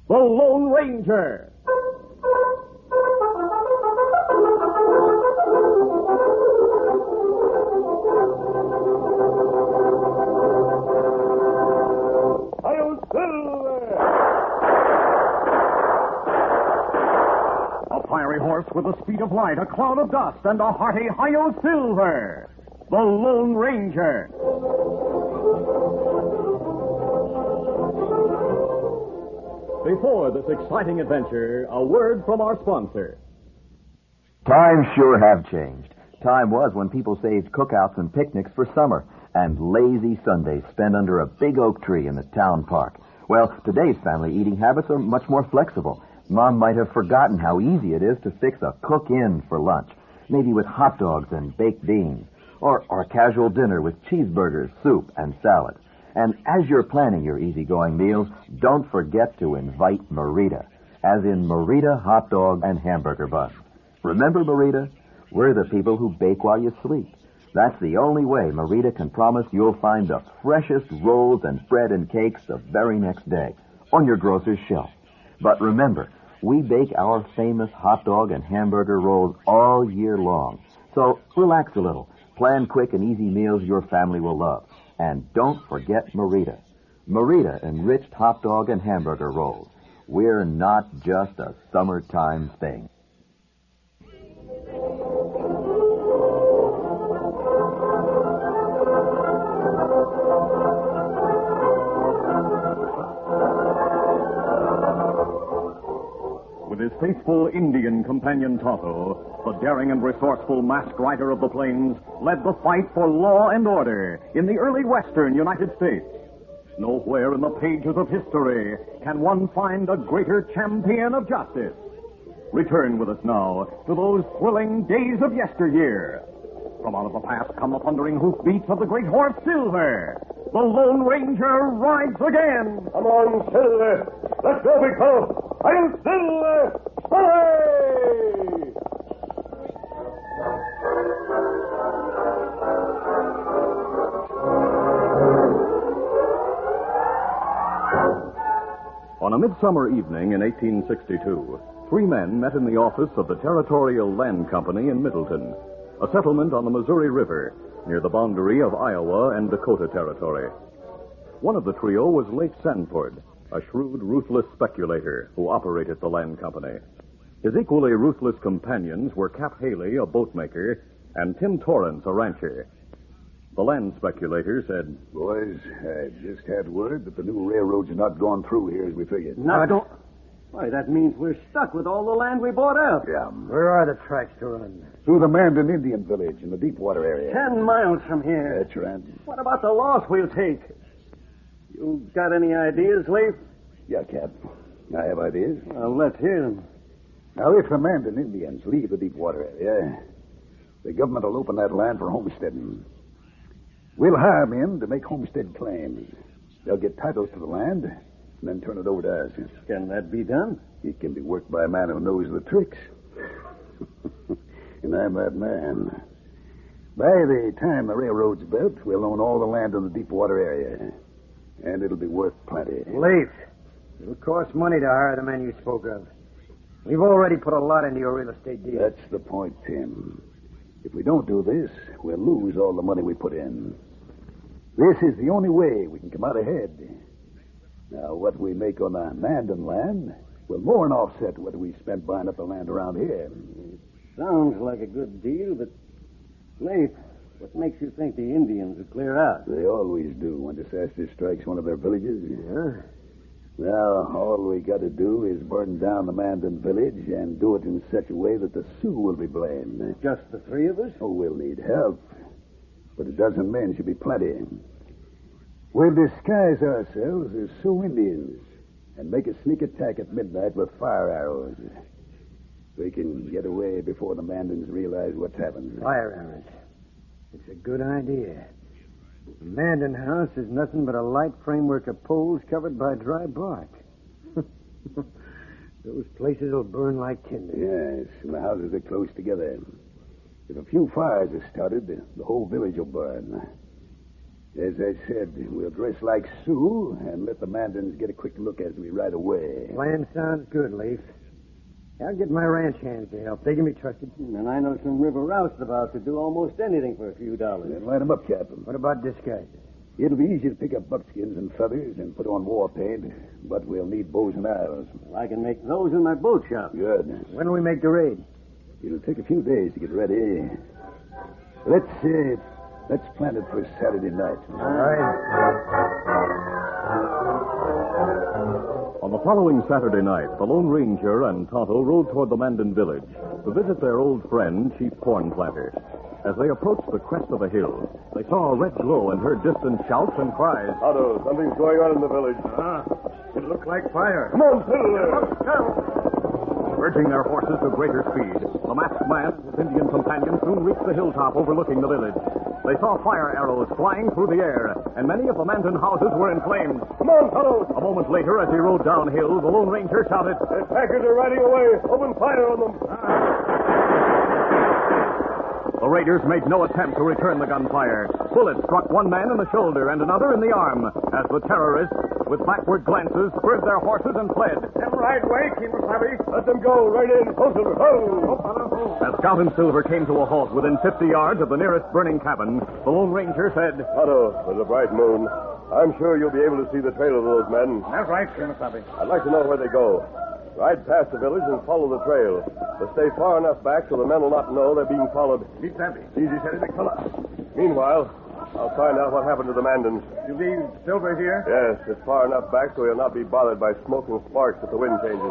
the Lone Ranger. A fiery horse with the speed of light, a cloud of dust, and a hearty Hi-Yo Silver, the Lone Ranger. Before this exciting adventure, a word from our sponsor. Times sure have changed. Time was when people saved cookouts and picnics for summer and lazy Sundays spent under a big oak tree in the town park. Well, today's family eating habits are much more flexible. Mom might have forgotten how easy it is to fix a cook-in for lunch, maybe with hot dogs and baked beans, or a casual dinner with cheeseburgers, soup, and salad. And as you're planning your easygoing meals, don't forget to invite Merita, as in Merita hot dog and hamburger buns. Remember, Merita? We're the people who bake while you sleep. That's the only way Merita can promise you'll find the freshest rolls and bread and cakes the very next day on your grocer's shelf. But remember, we bake our famous hot dog and hamburger rolls all year long. So relax a little. Plan quick and easy meals your family will love. And don't forget Merita. Merita enriched hot dog and hamburger rolls. We're not just a summertime thing. With his faithful Indian companion Tonto, the daring and resourceful masked rider of the plains led the fight for law and order in the early western United States. Nowhere in the pages of history can one find a greater champion of justice. Return with us now to those thrilling days of yesteryear. From out of the past come the thundering hoofbeats of the great horse Silver. The Lone Ranger rides again. Come on, Silver. Let's go, big fellow. I'm Silver. Hooray! On a midsummer evening in 1862, three men met in the office of the Territorial Land Company in Middleton, a settlement on the Missouri River near the boundary of Iowa and Dakota Territory. One of the trio was Leif Sanford, a shrewd, ruthless speculator who operated the land company. His equally ruthless companions were Cap Haley, a boatmaker, and Tim Torrance, a rancher. The land speculator said, Boys, I just had word that the new railroad's not gone through here as we figured. No, Why, that means we're stuck with all the land we bought out. Yeah. Where are the tracks to run? Through the Mandan Indian village in the Deepwater area. 10 miles from here. That's right. What about the loss we'll take? You got any ideas, Leif? Yeah, Cap. I have ideas. Well, let's hear them. Now, if the Mandan Indians leave the Deepwater area, the government will open that land for homesteading. We'll hire men to make homestead claims. They'll get titles to the land and then turn it over to us. Can that be done? It can be worked by a man who knows the tricks. And I'm that man. By the time the railroad's built, we'll own all the land in the Deepwater area. And it'll be worth plenty. Leif, it'll cost money to hire the men you spoke of. We've already put a lot into your real estate deal. That's the point, Tim. If we don't do this, we'll lose all the money we put in. This is the only way we can come out ahead. Now, what we make on the Mandan land will more than offset what we spent buying up the land around here. Sounds like a good deal, but, Leif, what makes you think the Indians will clear out? They always do when disaster strikes one of their villages. Yeah? Well, all we got to do is burn down the Mandan village and do it in such a way that the Sioux will be blamed. Just the three of us? Oh, we'll need help. But a dozen men should be plenty. We'll disguise ourselves as Sioux Indians and make a sneak attack at midnight with fire arrows. We can get away before the Mandans realize what's happened. Fire arrows. It's a good idea. The Mandan house is nothing but a light framework of poles covered by dry bark. Those places will burn like tinder. Yes, and the houses are close together. If a few fires are started, the whole village will burn. As I said, we'll dress like Sioux and let the Mandans get a quick look at me right away. Plan sounds good, Leaf. I'll get my ranch hands to help. They can be trusted. And I know some river roustabouts that do almost anything for a few dollars. Then line 'em up, Captain. What about disguises? It'll be easy to pick up buckskins and feathers and put on war paint, but we'll need bows and arrows. Well, I can make those in my boat shop. Good. When do we make the raid? It'll take a few days to get ready. Let's plan it for Saturday night. All right. On the following Saturday night, the Lone Ranger and Tonto rode toward the Mandan village to visit their old friend, Chief Corn Planter. As they approached the crest of a hill, they saw a red glow and heard distant shouts and cries. Tonto, something's going on in the village. It looked like fire. Come on, fiddle there. Urging their horses to greater speed, the masked man and his Indian companion soon reached the hilltop overlooking the village. They saw fire arrows flying through the air, and many of the Mandan houses were in flames. Come on, Tonto. A moment later, as he rode downhill, the Lone Ranger shouted, The attackers are riding away. Open fire on them. The raiders made no attempt to return the gunfire. Bullets struck one man in the shoulder and another in the arm, as the terrorists, with backward glances, spurred their horses and fled. Them right way, Kemosabe. Let them go. Right in. Ho, Silver. Ho. As Scout and Silver came to a halt within 50 yards of the nearest burning cabin, the Lone Ranger said, Tonto, with a bright moon, I'm sure you'll be able to see the trail of those men. That's right, Kemosabe. I'd like to know where they go. Ride past the village and follow the trail. But stay far enough back so the men will not know they're being followed. Easy, steady, big fella. Meanwhile, I'll find out what happened to the Mandans. You leave Silver here? Yes, it's far enough back so he'll not be bothered by smoke and sparks if the wind changes.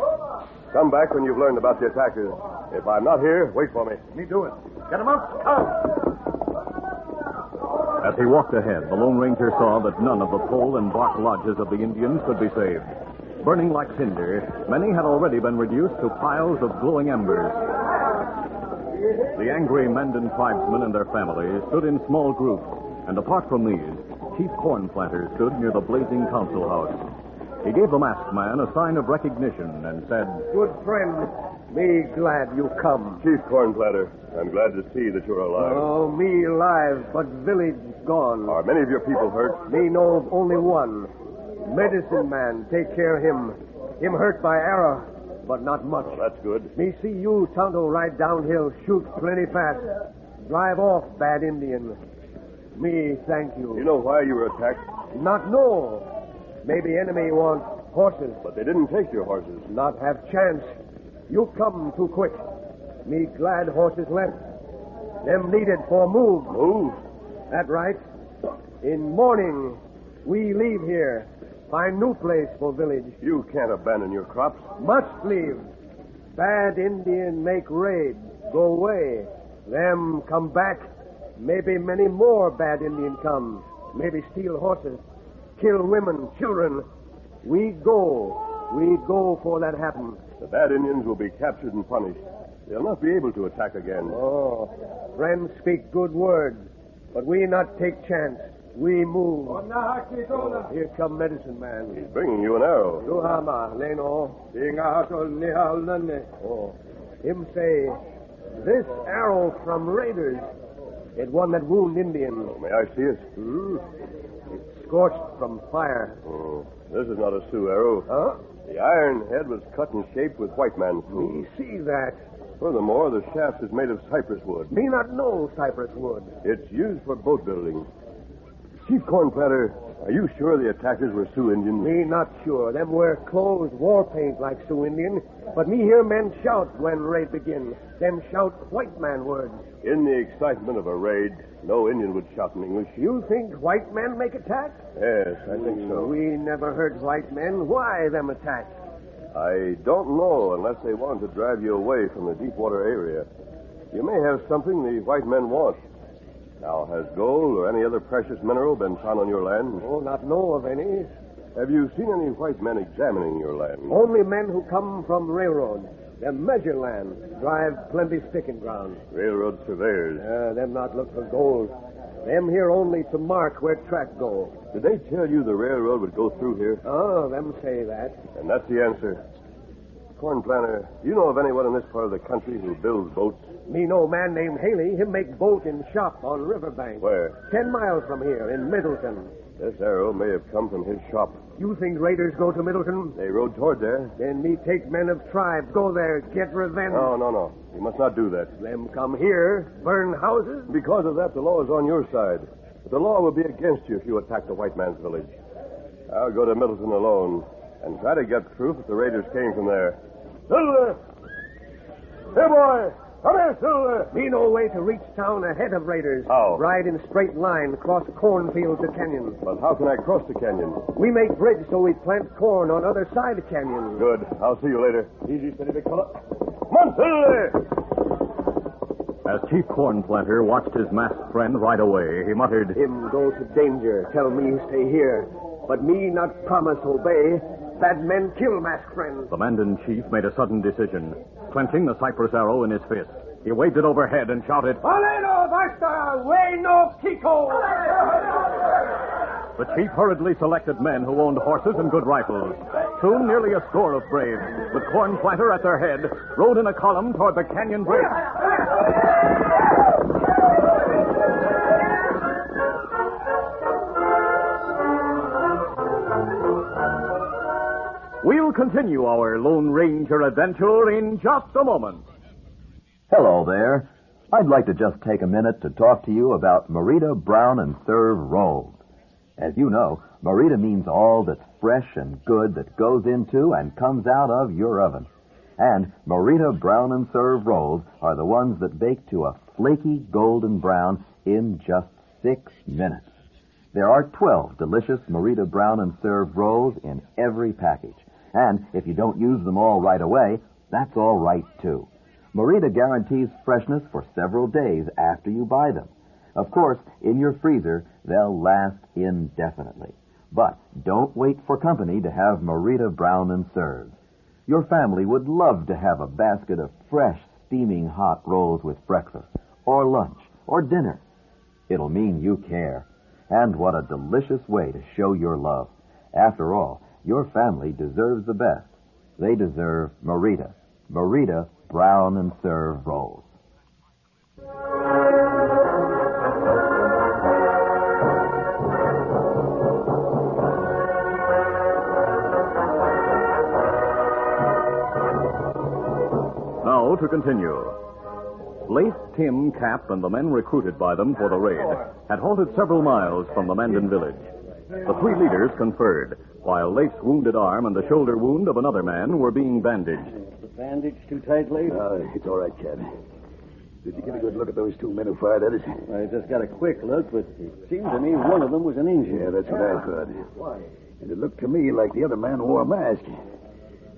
Come back when you've learned about the attackers. If I'm not here, wait for me. Me do it. Get him up. Come. As he walked ahead, the Lone Ranger saw that none of the pole and bark lodges of the Indians could be saved. Burning like tinder, many had already been reduced to piles of glowing embers. The angry Mandan tribesmen and their families stood in small groups, and apart from these, Chief Corn Planter stood near the blazing council house. He gave the masked man a sign of recognition and said, Good friend, me glad you come. Chief Corn Planter, I'm glad to see that you're alive. Oh, me alive, but village gone. Are many of your people hurt? Me know of only one. Medicine man, take care of him. Him hurt by arrow, but not much. Well, that's good. Me see you, Tonto, ride downhill, shoot plenty fast. Drive off bad Indian. Me thank you. You know why you were attacked? Not know. Maybe enemy want horses. But they didn't take your horses. Not have chance. You come too quick. Me glad horses left. Them needed for move. Move? That right. In morning, we leave here. Find new place for village. You can't abandon your crops. Must leave. Bad Indian make raid. Go away. Them come back. Maybe many more bad Indian come. Maybe steal horses. Kill women, children. We go for that happen. The bad Indians will be captured and punished. They'll not be able to attack again. Oh, friends speak good words. But we not take chance. We move. Oh, here come medicine man. He's bringing you an arrow. Luhama, Leno. Oh, him say, this arrow from raiders. It one that wound Indian. Oh, may I see it? It's scorched from fire. Oh, this is not a Sioux arrow. Huh? The iron head was cut and shaped with white man's We tools. see that. Furthermore, the shaft is made of cypress wood. Me not know cypress wood. It's used for boat building. Chief Corn Planter, are you sure the attackers were Sioux Indians? Me not sure. Them wear clothes, war paint like Sioux Indian. But me hear men shout when raid begin. Them shout white man words. In the excitement of a raid, no Indian would shout in English. You think white men make attack? Yes, I think so. We never heard white men. Why them attack? I don't know unless they want to drive you away from the deep water area. You may have something the white men want. Now, has gold or any other precious mineral been found on your land? Oh, not know of any. Have you seen any white men examining your land? Only men who come from railroad. Them measure land. Drive plenty sticking ground. Railroad surveyors. Them not look for gold. Them here only to mark where track go. Did they tell you the railroad would go through here? Oh, them say that. And that's the answer. corn planter, do you know of anyone in this part of the country who builds boats? Me know man named Haley. Him make boat in shop on riverbank. Where? 10 miles from here, in Middleton. This arrow may have come from his shop. You think raiders go to Middleton? They rode toward there. Then me take men of tribe, go there, get revenge. No. You must not do that. Them come here, burn houses. Because of that, the law is on your side. But the law will be against you if you attack the white man's village. I'll go to Middleton alone and try to get proof that the raiders came from there. Silver! Hey, boy! Come here, Silver! Me no way to reach town ahead of raiders. How? Ride in straight line across cornfield to canyon. But how can I cross the canyon? We make bridge so we plant corn on other side of canyon. Good. I'll see you later. Easy, steady, big fella. Come on, Silver! As Chief Corn Planter watched his masked friend ride away, he muttered, Him go to danger. Tell me stay here. But me not promise obey. Bad men kill masked friend. The Mandan chief made a sudden decision. Clenching the cypress arrow in his fist, he waved it overhead and shouted, Valero basta, way no Kiko! The chief hurriedly selected men who owned horses and good rifles. Soon, nearly a score of braves, with Corn Planter at their head, rode in a column toward the canyon bridge. We'll continue our Lone Ranger adventure in just a moment. Hello there. I'd like to just take a minute to talk to you about Merita Brown and Serve rolls. As you know, Merita means all that's fresh and good that goes into and comes out of your oven. And Merita Brown and Serve rolls are the ones that bake to a flaky golden brown in just 6 minutes. There are 12 delicious Merita Brown and Serve rolls in every package. And if you don't use them all right away, that's all right, too. Merita guarantees freshness for several days after you buy them. Of course, in your freezer, they'll last indefinitely. But don't wait for company to have Merita Brown and Serve. Your family would love to have a basket of fresh, steaming hot rolls with breakfast, or lunch, or dinner. It'll mean you care. And what a delicious way to show your love. After all, your family deserves the best. They deserve Merita. Merita Brown and Serve rolls. Now to continue. Lace, Tim, Cap, and the men recruited by them for the raid had halted several miles from the Mandan village. The three leaders conferred, while Lafe's wounded arm and the shoulder wound of another man were being bandaged. The bandage too tight, Lafe? It's all right, Cap. Did you get a good look at those two men who fired at us? I just got a quick look, but it seemed to me one of them was an Indian. Yeah, that's what I thought. And it looked to me like the other man wore a mask.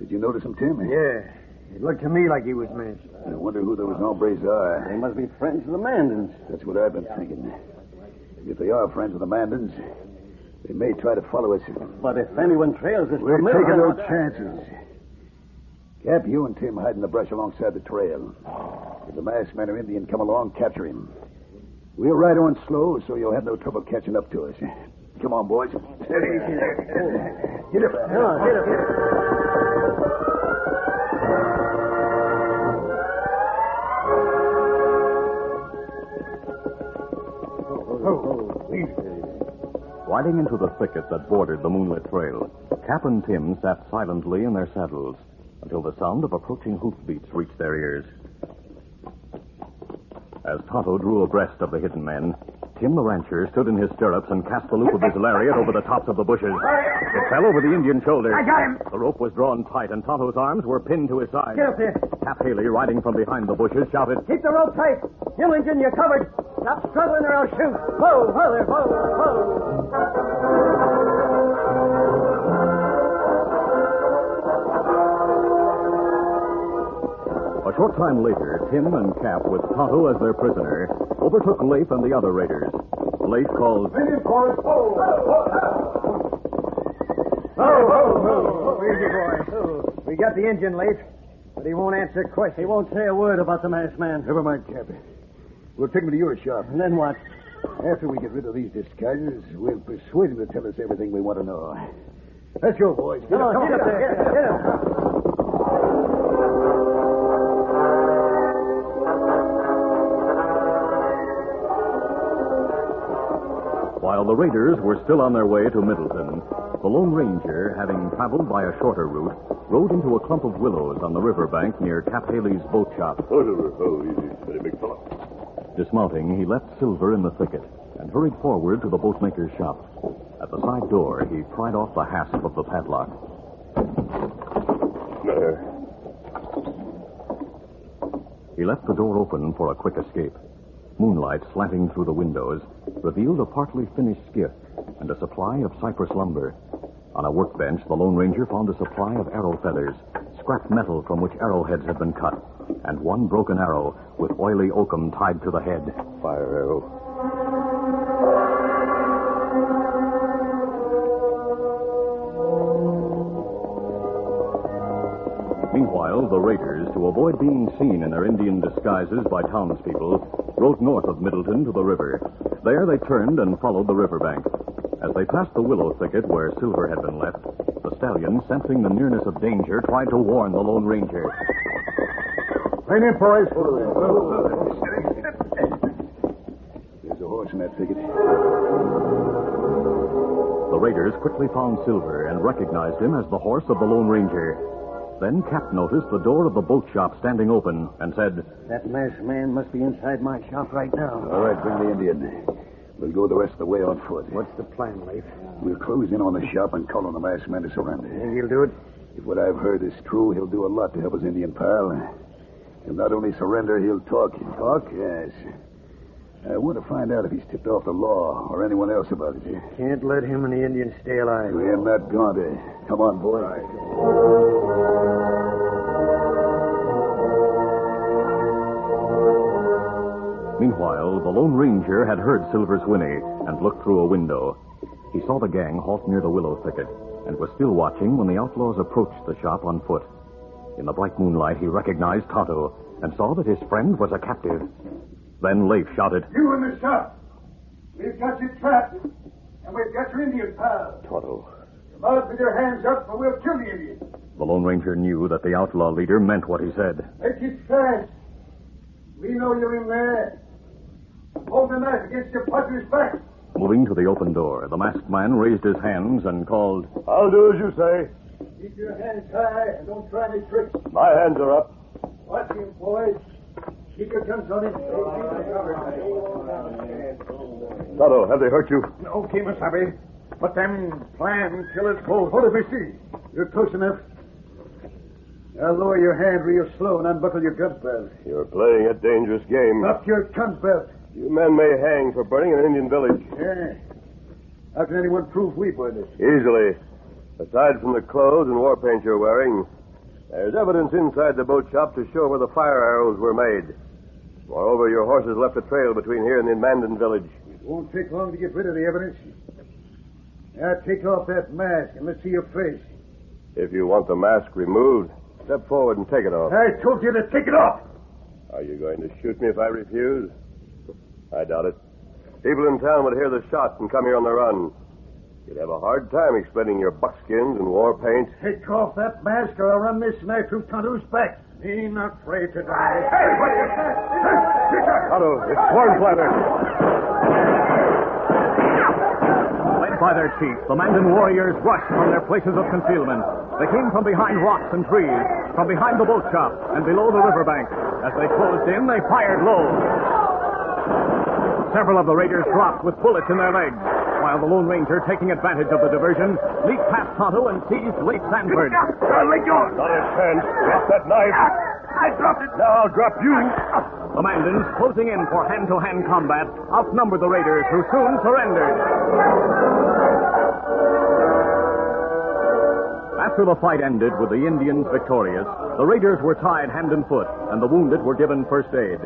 Did you notice him, Tim? Yeah, it looked to me like he was masked. I wonder who those hombres are. They must be friends of the Mandans. That's what I've been thinking. If they are friends of the Mandans, they may try to follow us. But if anyone trails us, We're taking no chances. Cap, you and Tim hide in the brush alongside the trail. If the masked man or Indian come along, capture him. We'll ride on slow, so you'll have no trouble catching up to us. Come on, boys. Get up. Come on, get up. Riding into the thicket that bordered the moonlit trail, Cap and Tim sat silently in their saddles until the sound of approaching hoofbeats reached their ears. As Tonto drew abreast of the hidden men, Tim the rancher stood in his stirrups and cast the loop of his lariat over the tops of the bushes. It fell over the Indian's shoulders. I got him. The rope was drawn tight, and Tonto's arms were pinned to his sides. Get up there. Cap Haley, riding from behind the bushes, shouted, Keep the rope tight. You Indian, you're covered. Stop struggling or I'll shoot. Whoa, whoa there, whoa, whoa. A short time later, Tim and Cap, with Tonto as their prisoner, overtook Lafe and the other raiders. Lafe called, Indian boys, whoa, whoa. Easy, boy. We got the Indian, Lafe, but he won't answer questions. He won't say a word about the masked man. Never mind, Cap. We'll take him to your shop. And then what? After we get rid of these disguises, we'll persuade him to tell us everything we want to know. Let's go, boys. Come on, get up there. Get up. raiders were still on their way to Middleton, the Lone Ranger, having traveled by a shorter route, rode into a clump of willows on the riverbank near Cap Haley's boat shop. Oh, easy. Steady, big fella. Dismounting, he left Silver in the thicket and hurried forward to the boatmaker's shop. At the side door, he pried off the hasp of the padlock. There. He left the door open for a quick escape. Moonlight slanting through the windows revealed a partly finished skiff and a supply of cypress lumber. On a workbench, the Lone Ranger found a supply of arrow feathers, scrap metal from which arrowheads had been cut, and one broken arrow with oily oakum tied to the head. Fire arrow. Meanwhile, the raiders, to avoid being seen in their Indian disguises by townspeople, rode north of Middleton to the river. There they turned and followed the riverbank. As they passed the willow thicket where Silver had been left, the stallion, sensing the nearness of danger, tried to warn the Lone Ranger. Rein in, boys. There's a horse in that thicket. The raiders quickly found Silver and recognized him as the horse of the Lone Ranger. Then Cap noticed the door of the boat shop standing open and said, That masked man must be inside my shop right now. All right, bring the Indian. We'll go the rest of the way on foot. What's the plan, Leif? We'll close in on the shop and call on the masked man to surrender. Think he'll do it? If what I've heard is true, he'll do a lot to help his Indian pal. He'll not only surrender, he'll talk. Talk? Yes. I want to find out if he's tipped off the law or anyone else about it. Can't let him and the Indians stay alive. We're not going to. Come on, boy. Meanwhile, the Lone Ranger had heard Silver's whinny and looked through a window. He saw the gang halt near the willow thicket and was still watching when the outlaws approached the shop on foot. In the bright moonlight, he recognized Tonto and saw that his friend was a captive. Then Leif shouted, You in the shop. We've got you trapped, and we've got your Indian pal. Tonto. Come out with your hands up, or we'll kill the Indian. The Lone Ranger knew that the outlaw leader meant what he said. Make it fast. We know you're in there. Hold the knife against your partner's back. Moving to the open door, the masked man raised his hands and called, I'll do as you say. Keep your hands high and don't try any tricks. My hands are up. Watch him, boys. Keep your guns on him. Tonto, have they hurt you? No, Kemosabe. But them plan kill us both. What do we see? You're close enough. Now lower your hand real slow and unbuckle your gun belt. You're playing a dangerous game. Up your gun belt. You men may hang for burning an Indian village. Yeah. How can anyone prove we burned it? Easily. Aside from the clothes and war paint you're wearing, there's evidence inside the boat shop to show where the fire arrows were made. Moreover, your horses left a trail between here and the Mandan village. It won't take long to get rid of the evidence. Now take off that mask and let's see your face. If you want the mask removed, step forward and take it off. I told you to take it off. Are you going to shoot me if I refuse? I doubt it. People in town would hear the shot and come here on the run. You'd have a hard time explaining your buckskins and war paint. Take off that mask or I'll run this knife through Tonto's back. He not afraid to die. Hey, what are you saying? Tonto, it's Cornflatter. Led by their chief, the Mandan warriors rushed from their places of concealment. They came from behind rocks and trees, from behind the boat shop, and below the riverbank. As they closed in, they fired low. Several of the raiders dropped with bullets in their legs, while the Lone Ranger, taking advantage of the diversion, leaped past Tonto and seized Leif Sanford. Let go. Not a chance. Drop that knife. I dropped it. Now I'll drop you. The Mandans, closing in for hand-to-hand combat, outnumbered the raiders, who soon surrendered. After the fight ended with the Indians victorious, the raiders were tied hand and foot, and the wounded were given first aid.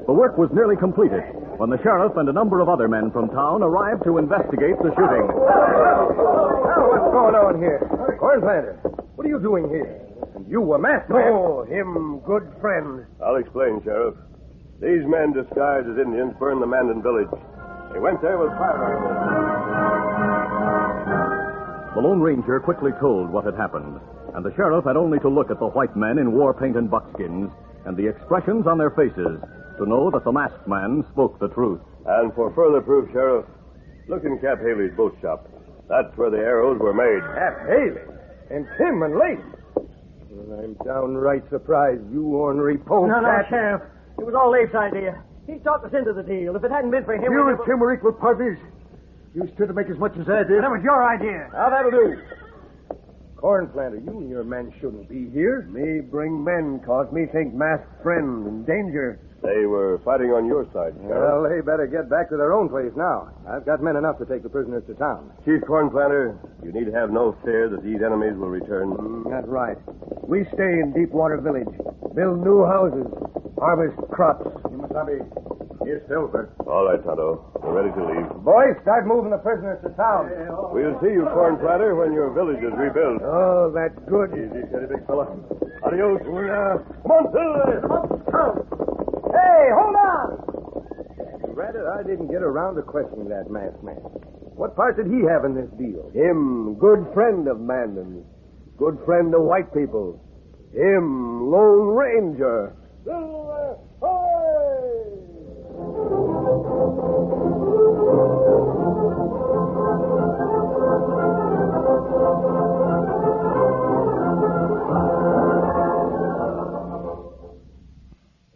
The work was nearly completed when the sheriff and a number of other men from town arrived to investigate the shooting. Oh, what's going on here? Cornplanter, what are you doing here? You were masked man. Oh, him good friend. I'll explain, Sheriff. These men disguised as Indians burned the Mandan village. They went there with firearms. The Lone Ranger quickly told what had happened, and the sheriff had only to look at the white men in war paint and buckskins and the expressions on their faces to know that the masked man spoke the truth. And for further proof, Sheriff, Look in Cap Haley's boat shop. That's where the arrows were made. Cap Haley. And Tim and Lake. Well, I'm downright surprised you ornery polecat. No, Sheriff. It was all Leif's idea. He talked us into the deal. If it hadn't been for him... You and Tim were equal partners. You stood to make as much as I did. That was your idea. Now, that'll do. Corn planter, you and your men shouldn't be here. Me bring men cause me think masked friend in danger. They were fighting on your side, Sheriff. Well, they better get back to their own place now. I've got men enough to take the prisoners to town. Chief Corn Planter, you need have no fear that these enemies will return. That's right. We stay in Deepwater Village, build new houses, harvest crops. Here's Silver. All right, Tonto. We're ready to leave. Boys, start moving the prisoners to town. We'll see you, Corn Planter, when your village is rebuilt. Oh, that's good. Easy, steady, big fella. Adios. Come on, Silver. Hey, hold on! Rather, I didn't get around to questioning that masked man. What part did he have in this deal? Him, good friend of Mandan's. Good friend of white people. Him, Lone Ranger. Silver,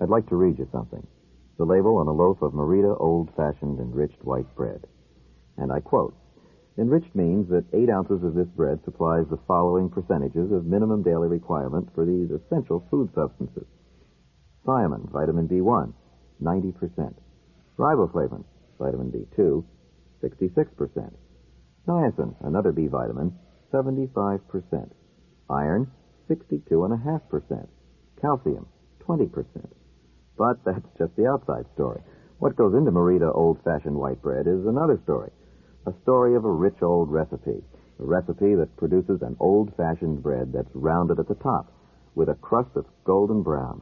I'd like to read you something. The label on a loaf of Merida old-fashioned enriched white bread. And I quote, "Enriched means that 8 ounces of this bread supplies the following percentages of minimum daily requirement for these essential food substances. Thiamine, vitamin B1, 90%. Riboflavin, vitamin B2, 66%. Niacin, another B vitamin, 75%. Iron, 62.5%. Calcium, 20%. But that's just the outside story. What goes into Merida old-fashioned white bread is another story. A story of a rich old recipe. A recipe that produces an old-fashioned bread that's rounded at the top, with a crust that's golden brown,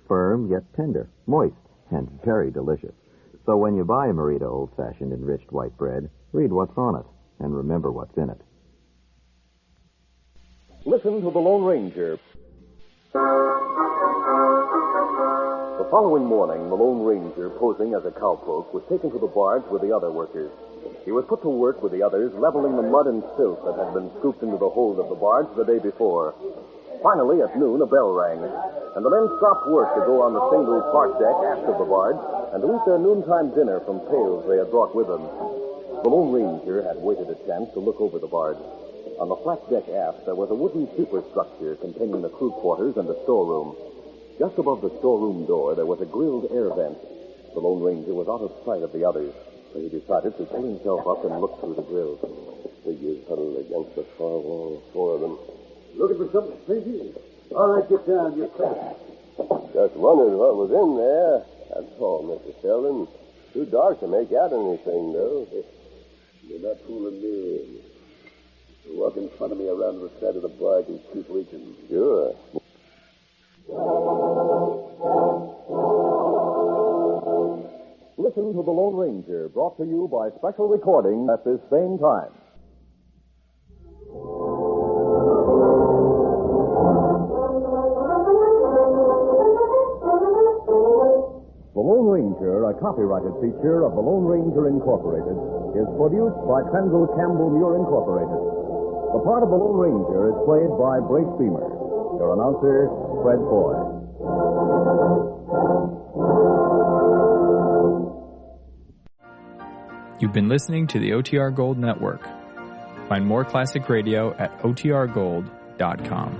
firm yet tender, moist, and very delicious. So when you buy a Merida old-fashioned enriched white bread, read what's on it, and remember what's in it." Listen to the Lone Ranger. The following morning, the Lone Ranger, posing as a cowpoke, was taken to the barge with the other workers. He was put to work with the others, leveling the mud and silt that had been scooped into the hold of the barge the day before. Finally, at noon, a bell rang, and the men stopped work to go on the single park deck aft of the barge and to eat their noontime dinner from pails they had brought with them. The Lone Ranger had waited a chance to look over the barge. On the flat deck aft, there was a wooden superstructure containing the crew quarters and the storeroom. Just above the storeroom door, there was a grilled air vent. The Lone Ranger was out of sight of the others, so he decided to pull himself up and look through the grill. Figures huddled against the far wall, 4 of them. Looking for something, Stinky? All right, get down. You're clear. Just wondered what was in there. That's all, Mr. Sheldon. Too dark to make out anything, though. You're not fooling me. You walk in front of me around to the side of the barge and keep reaching. Sure. Listen to the Lone Ranger, brought to you by special recording at this same time. The Lone Ranger, a copyrighted feature of the Lone Ranger Incorporated, is produced by Trendle Campbell Muir Incorporated. The part of the Lone Ranger is played by Brace Beamer. Your announcer, Fred Foy. You've been listening to the OTR Gold Network. Find more classic radio at otrgold.com.